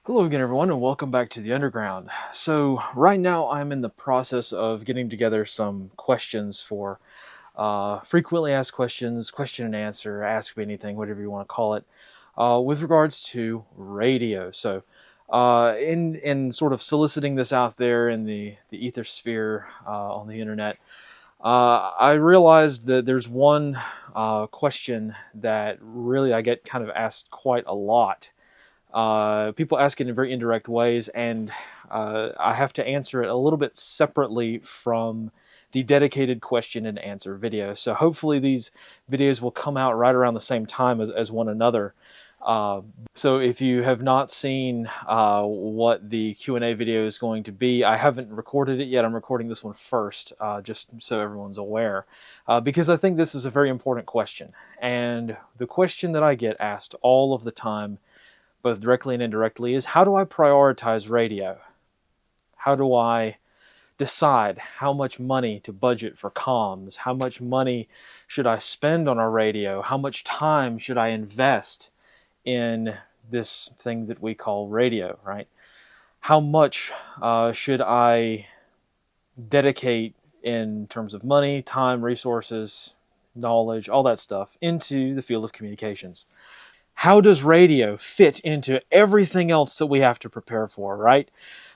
Hello again, everyone, and welcome back to the Underground. So, right now I'm in the process of getting together some questions for frequently asked questions, question and answer, ask me anything, whatever you want to call it, with regards to radio. So, in sort of soliciting this out there in the ether sphere on the internet, I realized that there's one question that really I get kind of asked quite a lot. People ask it in very indirect ways, and I have to answer it a little bit separately from the dedicated question and answer video. So hopefully these videos will come out right around the same time as one another. So if you have not seen what the Q&A video is going to be, I haven't recorded it yet. I'm recording this one first, just so everyone's aware, because I think this is a very important question. And the question that I get asked all of the time, both directly and indirectly, is how do I prioritize radio? How do I decide how much money to budget for comms? How much money should I spend on our radio? How much time should I invest in this thing that we call radio, right? How much should I dedicate in terms of money, time, resources, knowledge, all that stuff into the field of communications? How does radio fit into everything else that we have to prepare for, right?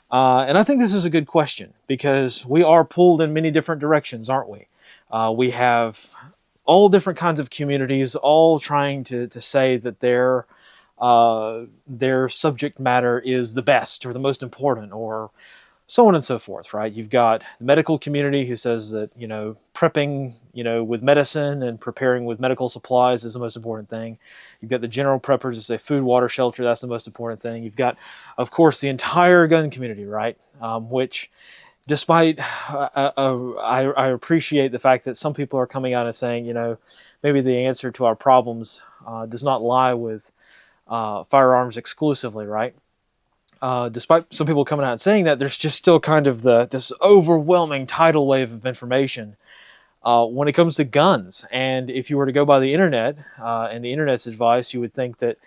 And I think this is a good question because we are pulled in many different directions, aren't we? We have all different kinds of communities, all trying to say that their subject matter is the best or the most important, or so on and so forth, right? You've got the medical community who says that, prepping, with medicine and preparing with medical supplies is the most important thing. You've got the general preppers who say food, water, shelter, that's the most important thing. You've got, of course, the entire gun community, right? Which, despite, I appreciate the fact that some people are coming out and saying, maybe the answer to our problems does not lie with firearms exclusively, right? Despite some people coming out and saying that, there's just still kind of this overwhelming tidal wave of information when it comes to guns. And if you were to go by the internet and the internet's advice, you would think that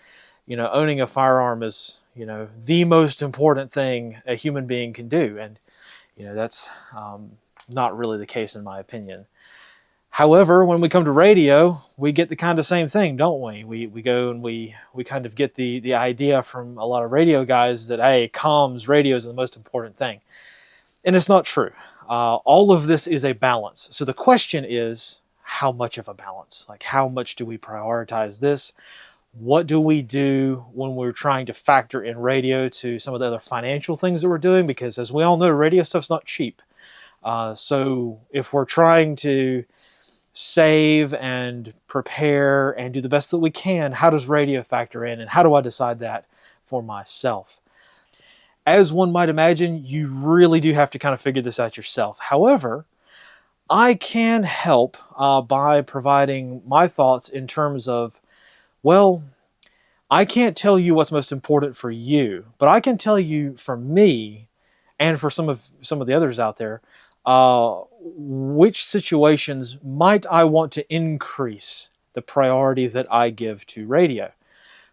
owning a firearm is the most important thing a human being can do, and that's not really the case in my opinion. However, when we come to radio, we get the kind of same thing, don't we? We go and we kind of get the idea from a lot of radio guys that, hey, comms, radio is the most important thing. And it's not true. All of this is a balance. So the question is, how much of a balance? Like, how much do we prioritize this? What do we do when we're trying to factor in radio to some of the other financial things that we're doing? Because as we all know, radio stuff's not cheap. So if we're trying to save and prepare and do the best that we can, how does radio factor in, and how do I decide that for myself? As one might imagine, you really do have to kind of figure this out yourself. However, I can help by providing my thoughts in terms of, well, I can't tell you what's most important for you, but I can tell you for me and for some of the others out there, which situations might I want to increase the priority that I give to radio.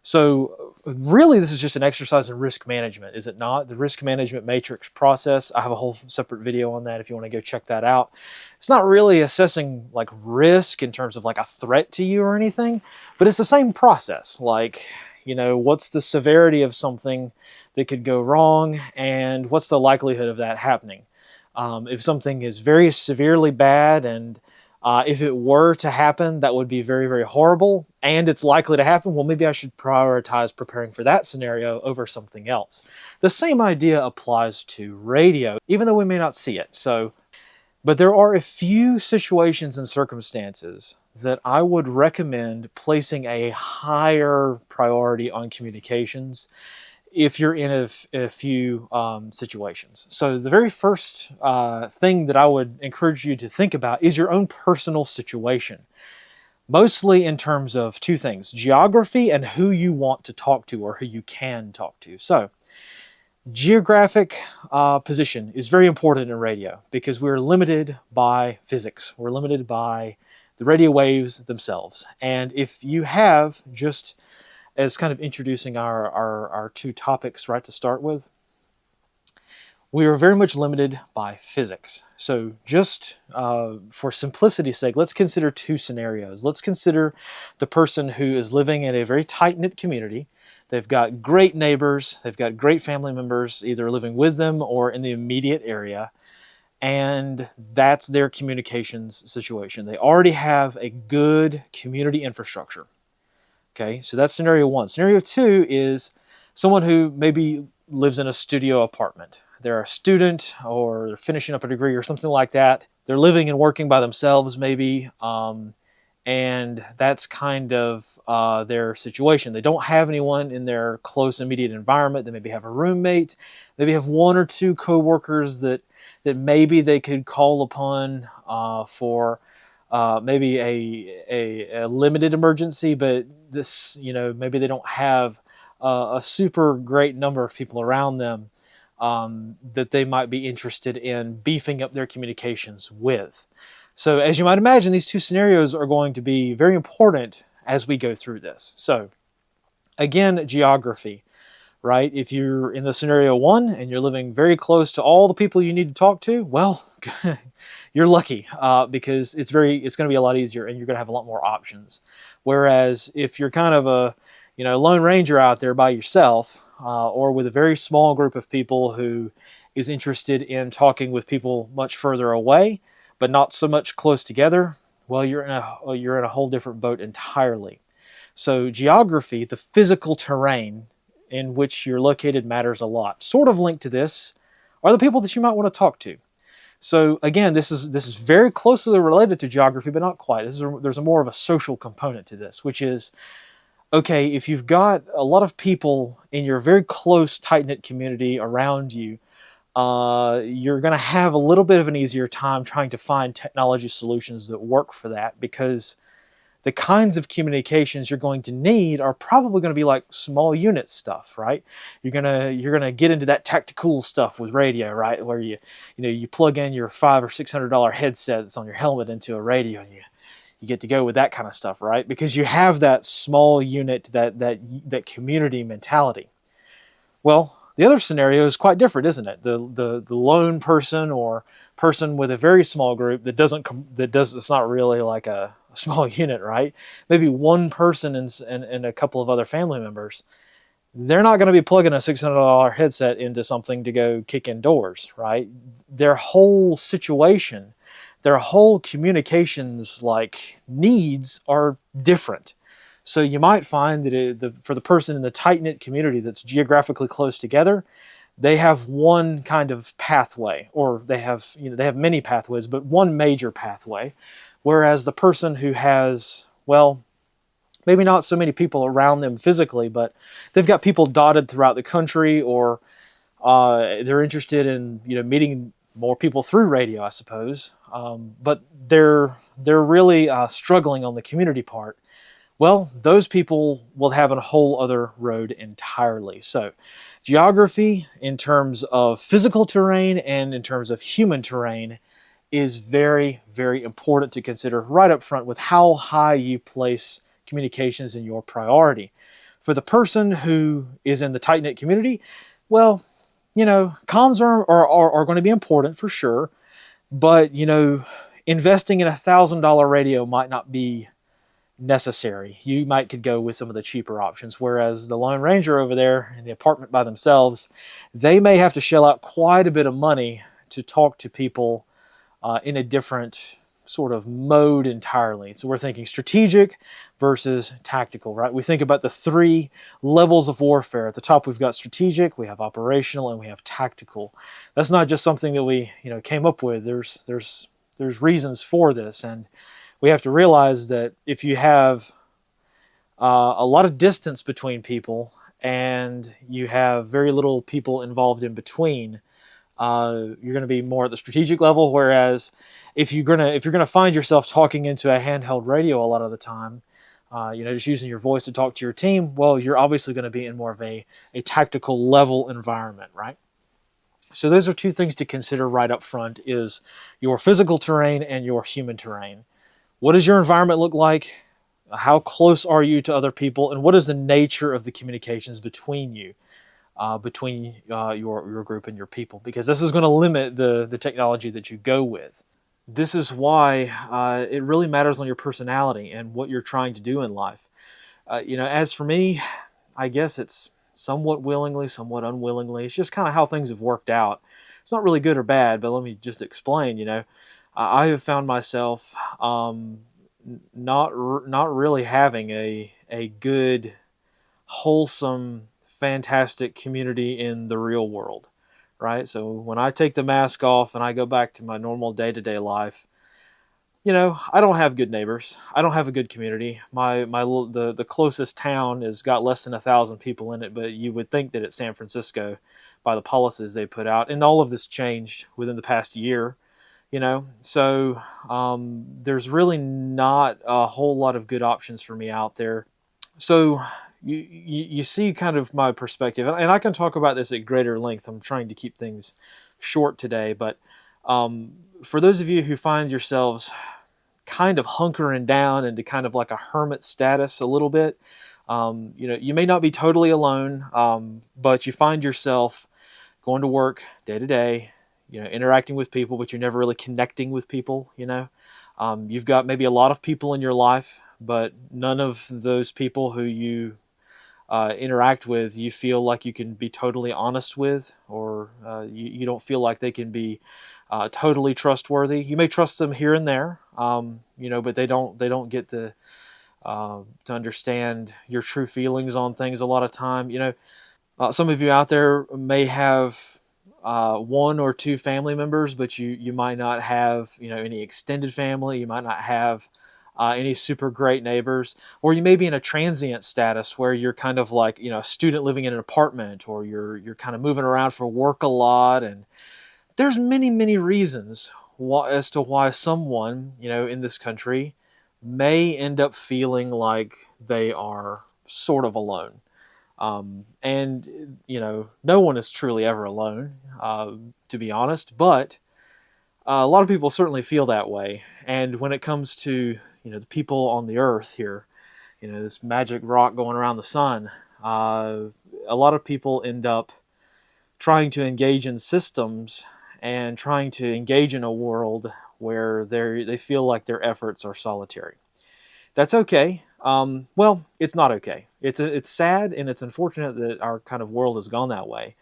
So really, this is just an exercise in risk management, is it not? The risk management matrix process. I have a whole separate video on that if you want to go check that out. It's not really assessing like risk in terms of like a threat to you or anything, but it's the same process. Like, what's the severity of something that could go wrong, and what's the likelihood of that happening? If something is very severely bad, and if it were to happen, that would be very, very horrible, and it's likely to happen, well, maybe I should prioritize preparing for that scenario over something else. The same idea applies to radio, even though we may not see it. But there are a few situations and circumstances that I would recommend placing a higher priority on communications if you're in a few situations. So the very first thing that I would encourage you to think about is your own personal situation. Mostly in terms of two things: geography and who you want to talk to or who you can talk to. So geographic position is very important in radio because we're limited by physics. We're limited by the radio waves themselves. And if you have just as kind of introducing our two topics right to start with, we are very much limited by physics. So just for simplicity's sake, let's consider two scenarios. Let's consider the person who is living in a very tight-knit community. They've got great neighbors, they've got great family members either living with them or in the immediate area, and that's their communications situation. They already have a good community infrastructure. Okay, so that's scenario one. Scenario two is someone who maybe lives in a studio apartment. They're a student or they're finishing up a degree or something like that. They're living and working by themselves maybe, and that's kind of their situation. They don't have anyone in their close immediate environment. They maybe have a roommate, maybe have one or two coworkers that maybe they could call upon for maybe a limited emergency, but this, maybe they don't have a super great number of people around them that they might be interested in beefing up their communications with. So as you might imagine, these two scenarios are going to be very important as we go through this. So again, geography, right? If you're in the scenario one and you're living very close to all the people you need to talk to, well, you're lucky because it's going to be a lot easier and you're going to have a lot more options. Whereas if you're kind of a lone ranger out there by yourself or with a very small group of people who is interested in talking with people much further away, but not so much close together, well, you're in a whole different boat entirely. So geography, the physical terrain in which you're located, matters a lot. Sort of linked to this are the people that you might want to talk to. So again, this is very closely related to geography, but not quite. There's a more of a social component to this, which is, okay, if you've got a lot of people in your very close, tight-knit community around you, you're going to have a little bit of an easier time trying to find technology solutions that work for that, because the kinds of communications you're going to need are probably going to be like small unit stuff, right? You're gonna get into that tactical stuff with radio, right? Where you plug in your $500 or $600 headset that's on your helmet into a radio, and you get to go with that kind of stuff, right? Because you have that small unit, that community mentality. Well, the other scenario is quite different, isn't it? The lone person or person with a very small group it's not really like a small unit, right? Maybe one person and a couple of other family members. They're not going to be plugging a $600 headset into something to go kick in doors, right? Their whole situation, their whole communications needs are different. So you might find that for the person in the tight-knit community that's geographically close together, they have one kind of pathway, or they have many pathways, but one major pathway. Whereas the person who has, well, maybe not so many people around them physically, but they've got people dotted throughout the country, or they're interested in meeting more people through radio, I suppose. But they're really struggling on the community part. Well, those people will have a whole other road entirely. So geography in terms of physical terrain and in terms of human terrain is very, very important to consider right up front with how high you place communications in your priority. For the person who is in the tight-knit community, well, comms are going to be important for sure, but investing in $1,000 radio might not be necessary. You could go with some of the cheaper options, whereas the Lone Ranger over there in the apartment by themselves, they may have to shell out quite a bit of money to talk to people in a different sort of mode entirely. So we're thinking strategic versus tactical, right? We think about the three levels of warfare. At the top, we've got strategic, we have operational, and we have tactical. That's not just something that we came up with. There's reasons for this, and we have to realize that if you have a lot of distance between people and you have very little people involved in between, you're going to be more at the strategic level. Whereas if you're gonna find yourself talking into a handheld radio a lot of the time, just using your voice to talk to your team, well, you're obviously going to be in more of a tactical level environment, right? So those are two things to consider right up front: is your physical terrain and your human terrain. What does your environment look like? How close are you to other people, and what is the nature of the communications between you, between your group and your people? Because this is going to limit the technology that you go with. This is why it really matters on your personality and what you're trying to do in life. As for me, I guess it's somewhat willingly, somewhat unwillingly. It's just kind of how things have worked out. It's not really good or bad, but let me just explain. I have found myself not really having a good, wholesome, fantastic community in the real world, right? So when I take the mask off and I go back to my normal day-to-day life, I don't have good neighbors. I don't have a good community. The closest town has got less than 1,000 people in it, but you would think that it's San Francisco by the policies they put out. And all of this changed within the past year, So there's really not a whole lot of good options for me out there. So you see kind of my perspective, and I can talk about this at greater length. I'm trying to keep things short today, but for those of you who find yourselves kind of hunkering down into kind of like a hermit status a little bit, you may not be totally alone, but you find yourself going to work day to day, interacting with people, but you're never really connecting with people. You've got maybe a lot of people in your life, but none of those people who you interact with, you feel like you can be totally honest with, or you don't feel like they can be totally trustworthy. You may trust them here and there, but they don't get to understand your true feelings on things a lot of time. Some of you out there may have one or two family members, but you might not have any extended family. You might not have any super great neighbors, or you may be in a transient status where you're kind of like a student living in an apartment, or you're kind of moving around for work a lot. And there's many reasons as to why someone in this country may end up feeling like they are sort of alone. And no one is truly ever alone, to be honest. But a lot of people certainly feel that way. And when it comes to the people on the earth here, this magic rock going around the sun, a lot of people end up trying to engage in systems and trying to engage in a world where they feel like their efforts are solitary. That's okay. Well, it's not okay. It's sad and it's unfortunate that our kind of world has gone that way.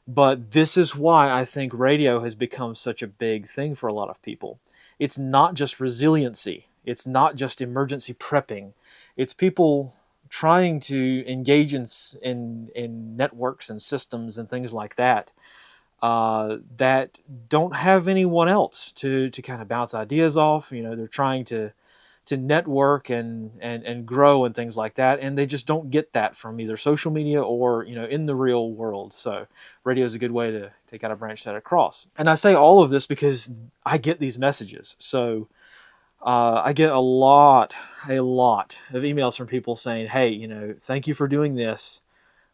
But this is why I think radio has become such a big thing for a lot of people. It's not just resiliency. It's not just emergency prepping. It's people trying to engage in networks and systems and things like that, that don't have anyone else to kind of bounce ideas off. They're trying to network and grow and things like that, and they just don't get that from either social media or in the real world. So radio is a good way to kind of branch that across. And I say all of this because I get these messages. So I get a lot of emails from people saying, hey, thank you for doing this,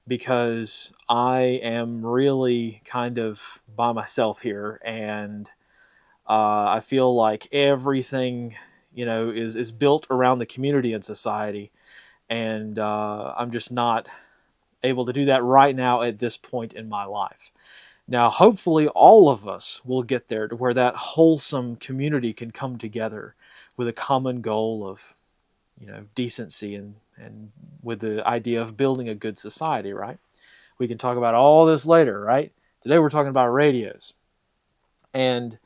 because I am really kind of by myself here, and I feel like everything is built around the community and society, and I'm just not able to do that right now at this point in my life. Now, hopefully, all of us will get there to where that wholesome community can come together with a common goal of decency, and with the idea of building a good society, right? We can talk about all this later, right? Today we're talking about radios. And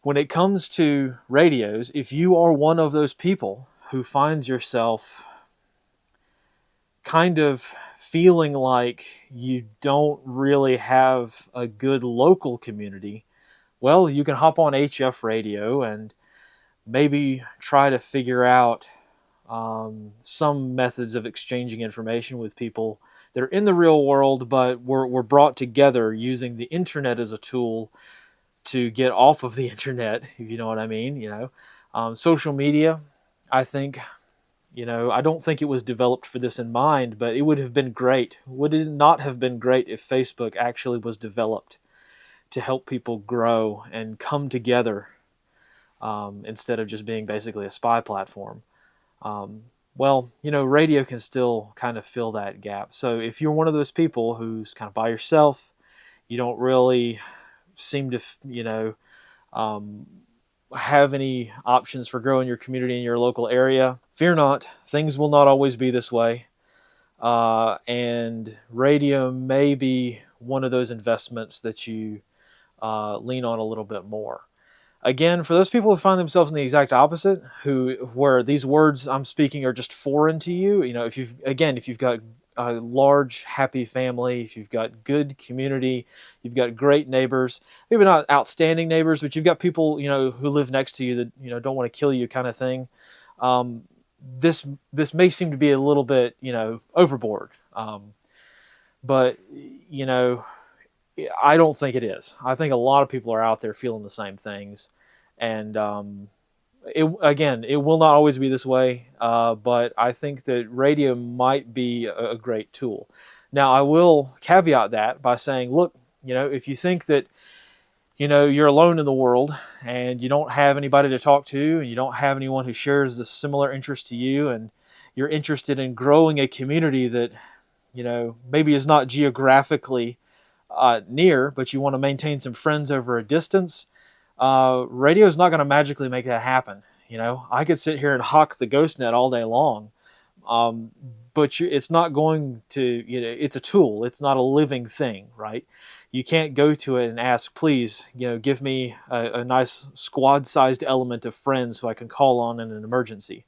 when it comes to radios, if you are one of those people who finds yourself kind of feeling like you don't really have a good local community, well, you can hop on HF radio and maybe try to figure out some methods of exchanging information with people that are in the real world, but were brought together using the internet as a tool to get off of the internet, if you know what I mean. Social media, I think, I don't think it was developed for this in mind, but it would have been great. Would it not have been great if Facebook actually was developed to help people grow and come together, instead of just being basically a spy platform? Well, radio can still kind of fill that gap. So if you're one of those people who's kind of by yourself, you don't really seem to, um, have any options for growing your community in your local area, fear not. Things will not always be this way. And radio may be one of those investments that you lean on a little bit more. Again, for those people who find themselves in the exact opposite, where these words I'm speaking are just foreign to you, if you've got a large, happy family, if you've got good community, you've got great neighbors, maybe not outstanding neighbors, but you've got people who live next to you that don't want to kill you, kind of thing. Um, this may seem to be a little bit overboard, but you know I don't think it is. I think a lot of people are out there feeling the same things, and it will not always be this way. But I think that radio might be a great tool. Now, I will caveat that by saying, look, if you think that you're alone in the world and you don't have anybody to talk to, and you don't have anyone who shares the similar interest to you, and you're interested in growing a community that maybe is not geographically near, but you want to maintain some friends over a distance, radio is not going to magically make that happen. I could sit here and hawk the GhostNet all day long, um, but it's not going to. It's a tool. It's not a living thing, right? You can't go to it and ask, please, give me a nice squad-sized element of friends who I can call on in an emergency.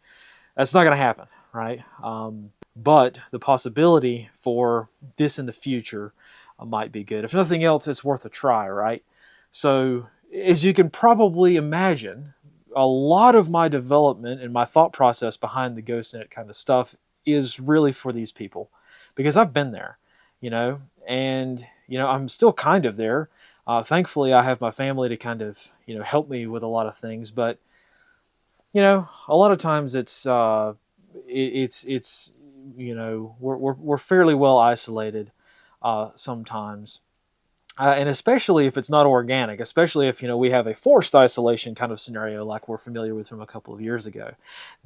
That's not going to happen, right? But the possibility for this in the future might be good. If nothing else, it's worth a try, right? So, as you can probably imagine, a lot of my development and my thought process behind the GhostNet kind of stuff is really for these people, because I've been there, and I'm still kind of there. Thankfully, I have my family to kind of help me with a lot of things, but a lot of times it's we're fairly well isolated sometimes, and especially if it's not organic, especially if we have a forced isolation kind of scenario like we're familiar with from a couple of years ago.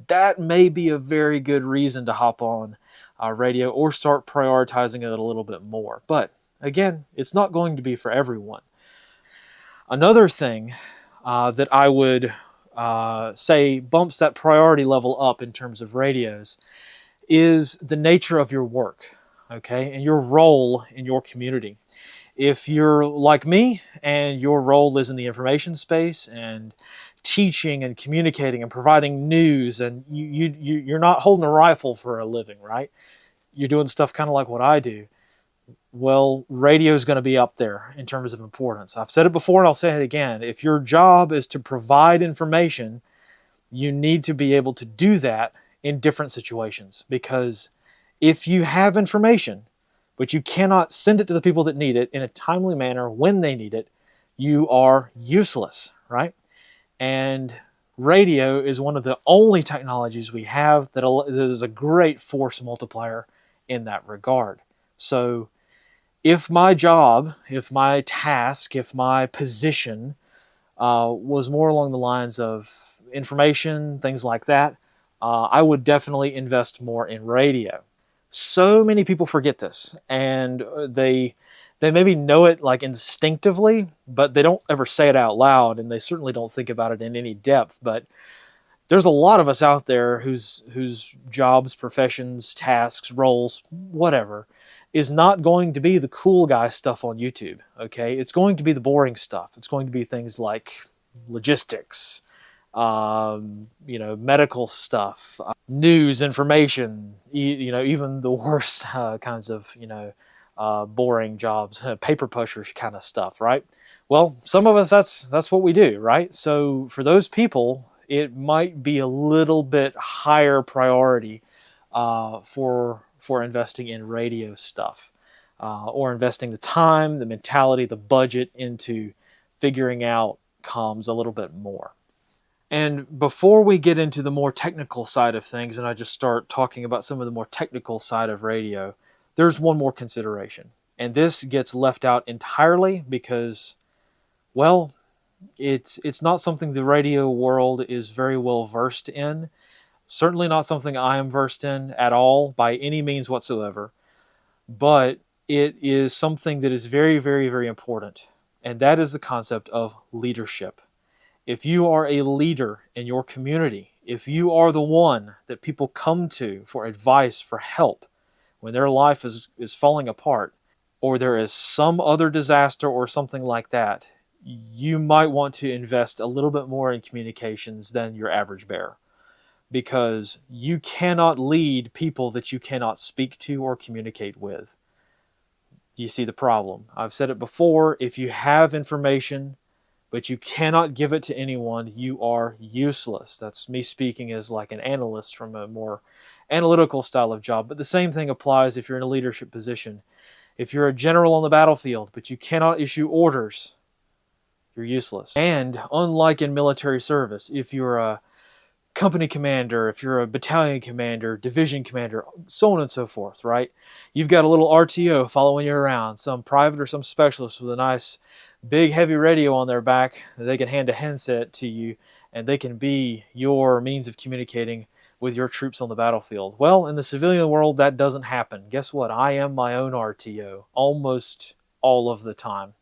That may be a very good reason to hop on radio or start prioritizing it a little bit more. But again, it's not going to be for everyone. Another thing that I would say bumps that priority level up in terms of radios is the nature of your work, okay, and your role in your community. If you're like me and your role is in the information space and teaching and communicating and providing news, and you're not holding a rifle for a living, right? You're doing stuff kind of like what I do. Well, radio is going to be up there in terms of importance. I've said it before and I'll say it again. If your job is to provide information, you need to be able to do that in different situations, because if you have information but you cannot send it to the people that need it in a timely manner when they need it, you are useless, right? And radio is one of the only technologies we have that is a great force multiplier in that regard. So if my job, if my task, if my position was more along the lines of information, things like that, I would definitely invest more in radio. So many people forget this, and they maybe know it like instinctively, but they don't ever say it out loud, and they certainly don't think about it in any depth. But there's a lot of us out there whose jobs, professions, tasks, roles, whatever, is not going to be the cool guy stuff on YouTube. Okay, it's going to be the boring stuff. It's going to be things like logistics, medical stuff, news, information. Even the worst kinds of boring jobs, paper pushers kind of stuff, right? Well, some of us that's what we do, right? So for those people, it might be a little bit higher priority for investing in radio stuff, or investing the time, the mentality, the budget into figuring out comms a little bit more. And before we get into the more technical side of things, and I just start talking about some of the more technical side of radio, there's one more consideration. And this gets left out entirely because, well, it's not something the radio world is very well versed in. Certainly not something I am versed in at all by any means whatsoever, but it is something that is very, very, very important. And that is the concept of leadership. If you are a leader in your community, if you are the one that people come to for advice, for help, when their life is falling apart, or there is some other disaster or something like that, you might want to invest a little bit more in communications than your average bear, because you cannot lead people that you cannot speak to or communicate with. Do you see the problem? I've said it before. If you have information but you cannot give it to anyone, you are useless. That's me speaking as like an analyst from a more analytical style of job. But the same thing applies if you're in a leadership position. If you're a general on the battlefield, but you cannot issue orders, you're useless. And unlike in military service, if you're a company commander, if you're a battalion commander, division commander, so on and so forth, right? You've got a little RTO following you around, some private or some specialist with a nice big heavy radio on their back that they can hand a handset to you, and they can be your means of communicating with your troops on the battlefield. Well, in the civilian world, that doesn't happen. Guess what? I am my own RTO almost all of the time.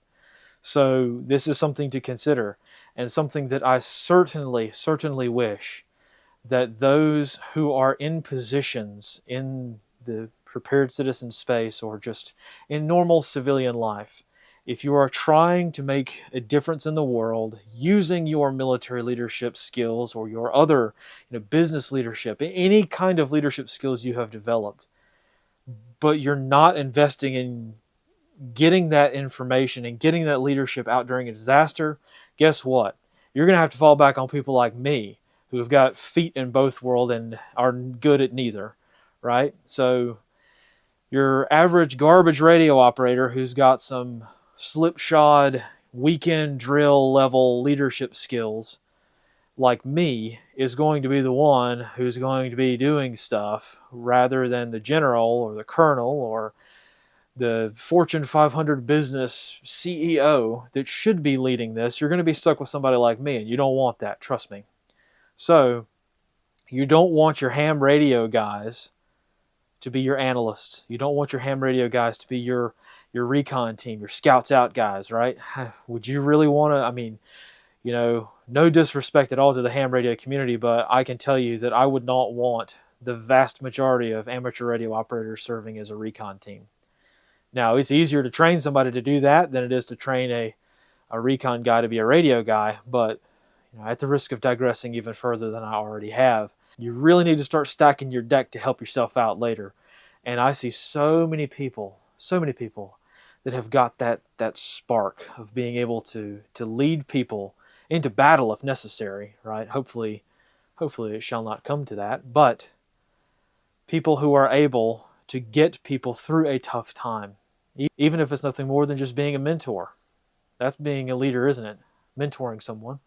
So this is something to consider, and something that I certainly wish that those who are in positions in the prepared citizen space or just in normal civilian life, if you are trying to make a difference in the world using your military leadership skills or your other business leadership, any kind of leadership skills you have developed, but you're not investing in getting that information and getting that leadership out during a disaster, guess what? You're going to have to fall back on people like me who have got feet in both worlds and are good at neither, right? So your average garbage radio operator who's got some slipshod weekend drill level leadership skills like me is going to be the one who's going to be doing stuff rather than the general or the colonel or the Fortune 500 business CEO that should be leading this. You're going to be stuck with somebody like me, and you don't want that, trust me. So you don't want your ham radio guys to be your analysts. You don't want your ham radio guys to be your recon team, your scouts out guys, right? Would you really want to? I mean, no disrespect at all to the ham radio community, but I can tell you that I would not want the vast majority of amateur radio operators serving as a recon team. Now, it's easier to train somebody to do that than it is to train a recon guy to be a radio guy, but at the risk of digressing even further than I already have, you really need to start stacking your deck to help yourself out later. And I see so many people that have got that spark of being able to lead people into battle if necessary, right? Hopefully it shall not come to that, but people who are able to get people through a tough time, even if it's nothing more than just being a mentor. That's being a leader, isn't it? Mentoring someone.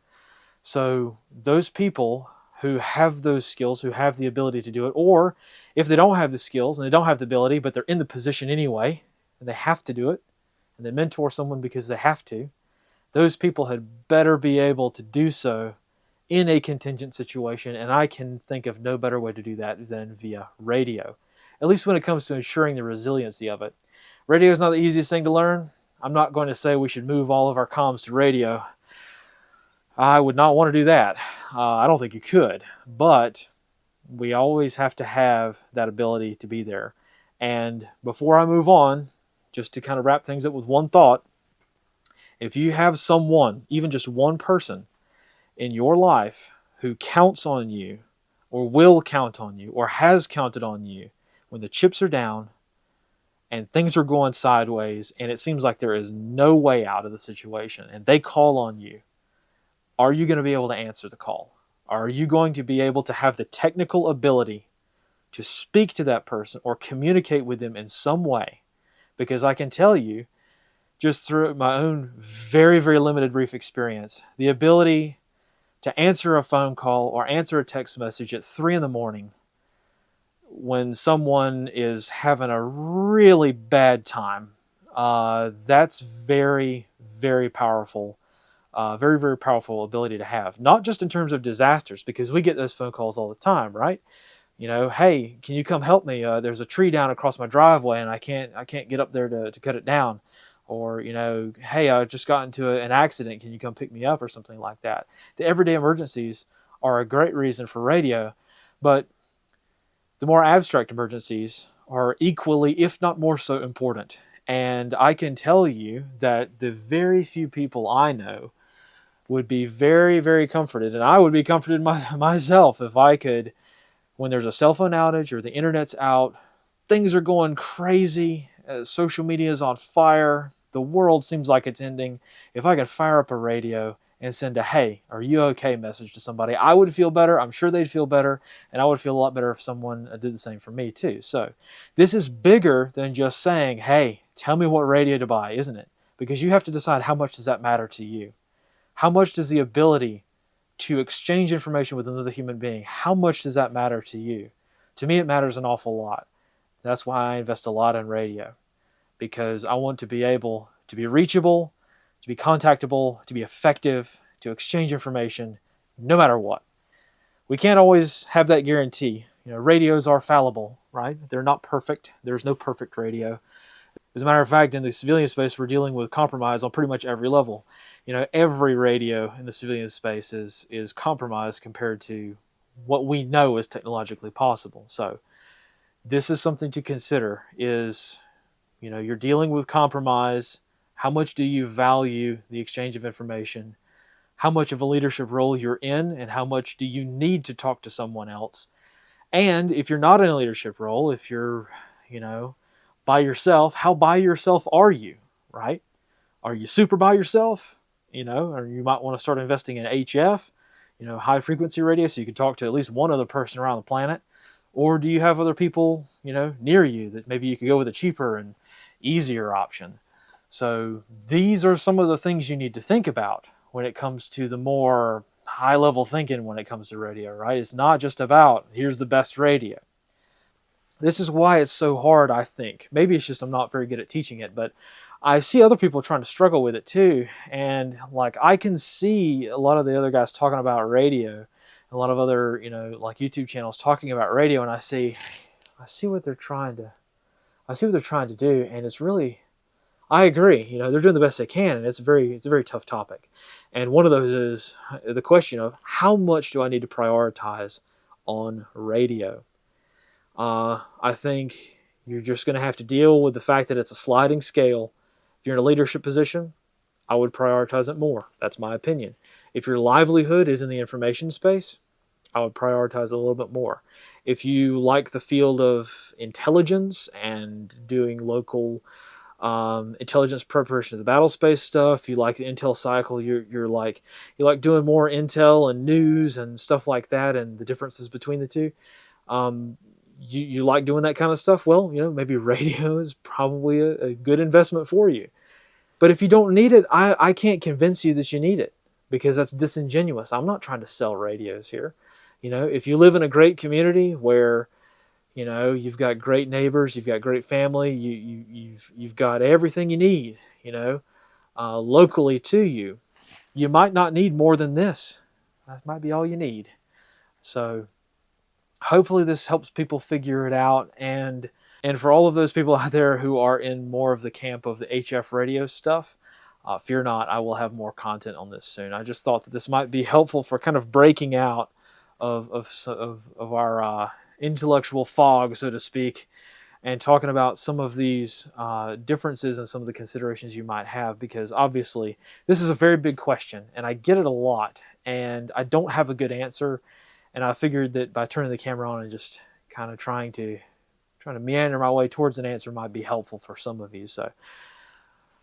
So those people who have those skills, who have the ability to do it, or if they don't have the skills and they don't have the ability, but they're in the position anyway, and they have to do it, and they mentor someone because they have to, those people had better be able to do so in a contingent situation, and I can think of no better way to do that than via radio, at least when it comes to ensuring the resiliency of it. Radio is not the easiest thing to learn. I'm not going to say we should move all of our comms to radio. I would not want to do that. I don't think you could, but we always have to have that ability to be there. And before I move on, just to kind of wrap things up with one thought, if you have someone, even just one person in your life who counts on you or will count on you or has counted on you when the chips are down and things are going sideways and it seems like there is no way out of the situation and they call on you, are you going to be able to answer the call? Are you going to be able to have the technical ability to speak to that person or communicate with them in some way? Because I can tell you, just through my own very, very limited brief experience, the ability to answer a phone call or answer a text message at 3 a.m. when someone is having a really bad time, that's very, very powerful Very, very powerful ability to have, not just in terms of disasters, because we get those phone calls all the time, right? Hey, can you come help me? There's a tree down across my driveway, and I can't get up there to cut it down. Or, hey, I just got into an accident. Can you come pick me up, or something like that? The everyday emergencies are a great reason for radio, but the more abstract emergencies are equally, if not more so, important. And I can tell you that the very few people I know would be very, very comforted, and I would be comforted myself if I could, when there's a cell phone outage or the internet's out, things are going crazy, social media is on fire, the world seems like it's ending. If I could fire up a radio and send a "Hey, are you okay?" message to somebody, I would feel better. I'm sure they'd feel better, and I would feel a lot better if someone did the same for me too. So this is bigger than just saying, "Hey, tell me what radio to buy," isn't it? Because you have to decide, how much does that matter to you? How much does the ability to exchange information with another human being, how much does that matter to you? To me, it matters an awful lot. That's why I invest a lot in radio, because I want to be able to be reachable, to be contactable, to be effective, to exchange information, no matter what. We can't always have that guarantee. Radios are fallible, right? They're not perfect. There's no perfect radio. As a matter of fact, in the civilian space, we're dealing with compromise on pretty much every level. Every radio in the civilian space is compromised compared to what we know is technologically possible. So this is something to consider, is, you're dealing with compromise. How much do you value the exchange of information? How much of a leadership role you're in, and how much do you need to talk to someone else? And if you're not in a leadership role, if you're, by yourself, how by yourself are you, right? Are you super by yourself? Or you might want to start investing in HF, high frequency radio, so you can talk to at least one other person around the planet. Or do you have other people, near you that maybe you could go with a cheaper and easier option? So these are some of the things you need to think about when it comes to the more high level thinking when it comes to radio, right? It's not just about, here's the best radio. This is why it's so hard, I think. Maybe it's just I'm not very good at teaching it, but I see other people trying to struggle with it too. And I can see a lot of the other guys talking about radio, a lot of other, YouTube channels talking about radio, and I see what they're trying to do, and it's really, I agree. They're doing the best they can, and it's a very tough topic. And one of those is the question of, how much do I need to prioritize on radio? I think you're just going to have to deal with the fact that it's a sliding scale. If you're in a leadership position, I would prioritize it more. That's my opinion. If your livelihood is in the information space, I would prioritize it a little bit more. If you like the field of intelligence and doing local intelligence preparation of the battle space stuff, you like the intel cycle, you like doing more intel and news and stuff like that, and the differences between the two. You like doing that kind of stuff, well, maybe radio is probably a good investment for you. But if you don't need it, I can't convince you that you need it, because that's disingenuous. I'm not trying to sell radios here. If you live in a great community where, you've got great neighbors, you've got great family, you've got everything you need, locally to you, you might not need more than this. That might be all you need. So hopefully this helps people figure it out. And for all of those people out there who are in more of the camp of the HF radio stuff, fear not, I will have more content on this soon. I just thought that this might be helpful for kind of breaking out of our intellectual fog, so to speak, and talking about some of these differences and some of the considerations you might have, because obviously this is a very big question, and I get it a lot, and I don't have a good answer. And I figured that by turning the camera on and just kind of trying to meander my way towards an answer might be helpful for some of you. So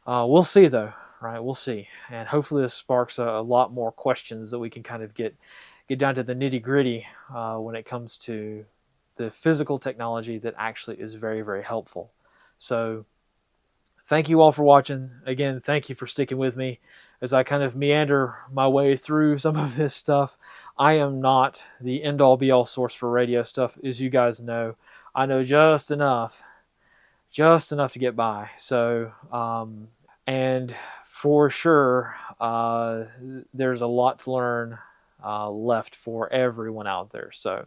we'll see, though, right? We'll see. And hopefully this sparks a lot more questions that we can kind of get down to the nitty gritty when it comes to the physical technology that actually is very, very helpful. So thank you all for watching. Again, thank you for sticking with me as I kind of meander my way through some of this stuff. I am not the end-all be-all source for radio stuff, as you guys know. I know just enough to get by. So, and for sure, there's a lot to learn left for everyone out there. So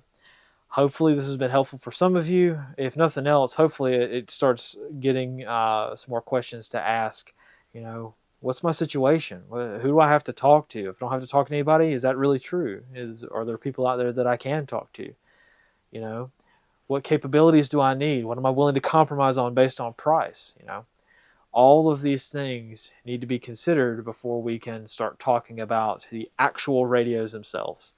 hopefully this has been helpful for some of you. If nothing else, hopefully it starts getting some more questions to ask. You know, what's my situation? Who do I have to talk to? If I don't have to talk to anybody, is that really true? Are there people out there that I can talk to? You know, what capabilities do I need? What am I willing to compromise on based on price? You know, all of these things need to be considered before we can start talking about the actual radios themselves.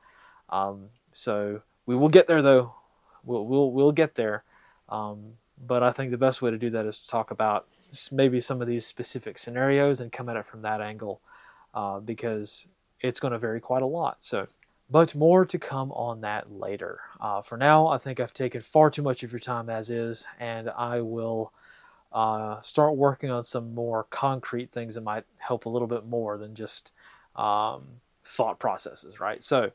So we will get there, though. We'll get there. But I think the best way to do that is to talk about maybe some of these specific scenarios and come at it from that angle, because it's going to vary quite a lot. So, but more to come on that later. For now, I think I've taken far too much of your time as is, and I will start working on some more concrete things that might help a little bit more than just thought processes, right? So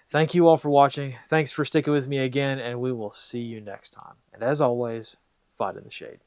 thank you all for watching. Thanks for sticking with me again, and we will see you next time. And as always, fight in the shade.